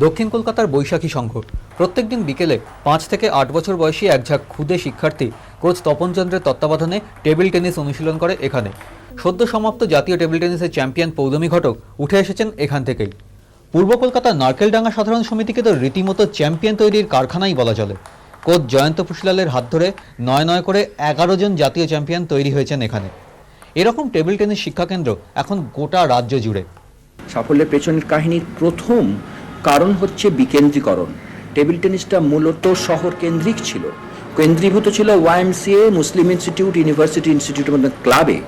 দক্ষিণ কলকাতার বৈশাখী সংঘ প্রত্যেকদিন বিকেলে 5 থেকে 8 বছর বয়সী এক ঝাঁক ক্ষুদে শিক্ষার্থী কোচ তপন চন্দ্রের তত্ত্বাবধানে টেবিল টেনিস অনুশীলন করে এখানে। সদ্য সমাপ্ত জাতীয় টেবিল টেনিসের চ্যাম্পিয়ন পৌলমী ঘটক উঠে এসেছেন এখান থেকেই। পূর্ব কলকাতার নারকেলডাঙ্গা সাধারণ সমিতিকে তো রীতিমতো চ্যাম্পিয়ন তৈরির কারখানাই বলা চলে। কোচ জয়ন্ত পুশলালের হাত ধরে নয় করে 11 জন জাতীয় চ্যাম্পিয়ন তৈরি হয়েছেন এখানে। এরকম টেবিল টেনিস শিক্ষাকেন্দ্র এখন গোটা রাজ্য জুড়ে। সাফল্যের পেছনের কাহিনীর প্রথম কারণ হচ্ছে বিকেন্দ্রীকরণ। টেবিল টেনিসটা মূলত শহর কেন্দ্রিক ছিল, কেন্দ্রীভূত ছিল YMCA, মুসলিম ইনস্টিটিউট, ইউনিভার্সিটি ইনস্টিটিউটের মতো ক্লাবে।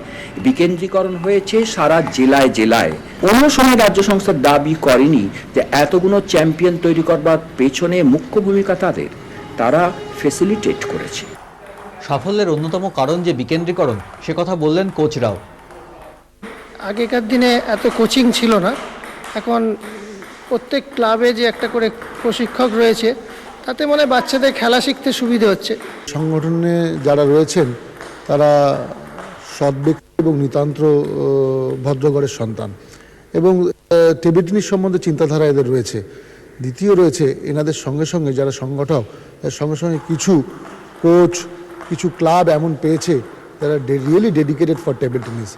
বিকেন্দ্রীকরণ হয়েছে সারা জেলায় জেলায়। কোনো সময় রাজ্য সংস্থার দাবি করেনি যে এতগুলো চ্যাম্পিয়ন তৈরি করবার পেছনে মুখ্য ভূমিকা তাদের, তারা ফেসিলিটেট করেছে। সাফল্যের অন্যতম কারণ যে বিকেন্দ্রীকরণ, সে কথা বললেন কোচরাও। আগেকার দিনে এত কোচিং ছিল না, এখন প্রত্যেক ক্লাবে যে একটা করে প্রশিক্ষক রয়েছে, তাতে মানে বাচ্চাদের খেলা শিখতে সুবিধে হচ্ছে। সংগঠনে যারা রয়েছেন তারা সৎ ব্যক্তি এবং নিতান্ত ভদ্রঘরের সন্তান, এবং টেবিল টেনিস সম্বন্ধে চিন্তাধারা এদের রয়েছে। দ্বিতীয় রয়েছে এনাদের সঙ্গে সঙ্গে যারা সংগঠক, এর সঙ্গে সঙ্গে কিছু কোচ, কিছু ক্লাব এমন পেয়েছে যারা really dedicated for table tennis.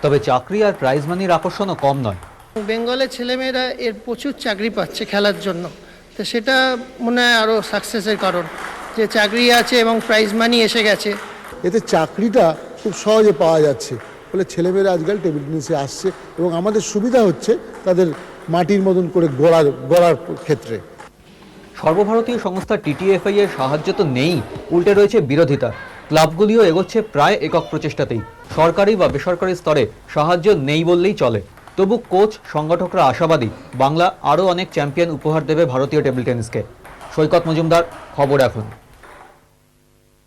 তবে চাকরি আর প্রাইজ মানির আকর্ষণও কম নয়। বেঙ্গলের ছেলেমেয়েরা এর প্রচুর চাকরি পাচ্ছে খেলার জন্য, তো সেটা মনে হয় আরও সাকসেসের কারণ, যে চাকরি আছে এবং প্রাইজ মানি এসে গেছে। এতে চাকরিটা খুব সহজে পাওয়া যাচ্ছে বলে ছেলেমেয়েরা আজকাল টেবিল টেনিসে আসছে, এবং আমাদের সুবিধা হচ্ছে তাদের মাটির মতন করে গড়ার ক্ষেত্রে। সর্বভারতীয় সংস্থা TTFI এর সাহায্য তো নেই, উল্টে রয়েছে বিরোধিতা। ক্লাবগুলিও এগোচ্ছে প্রায় একক প্রচেষ্টাতেই। সরকারি বা বেসরকারি স্তরে সাহায্য নেই বললেই চলে। তবু কোচ সংগঠকরা আশাবাদী বাংলা আরও অনেক চ্যাম্পিয়ন উপহার দেবে ভারতীয় টেবিল টেনিসকে। সৈকত মজুমদার, খবর এখন।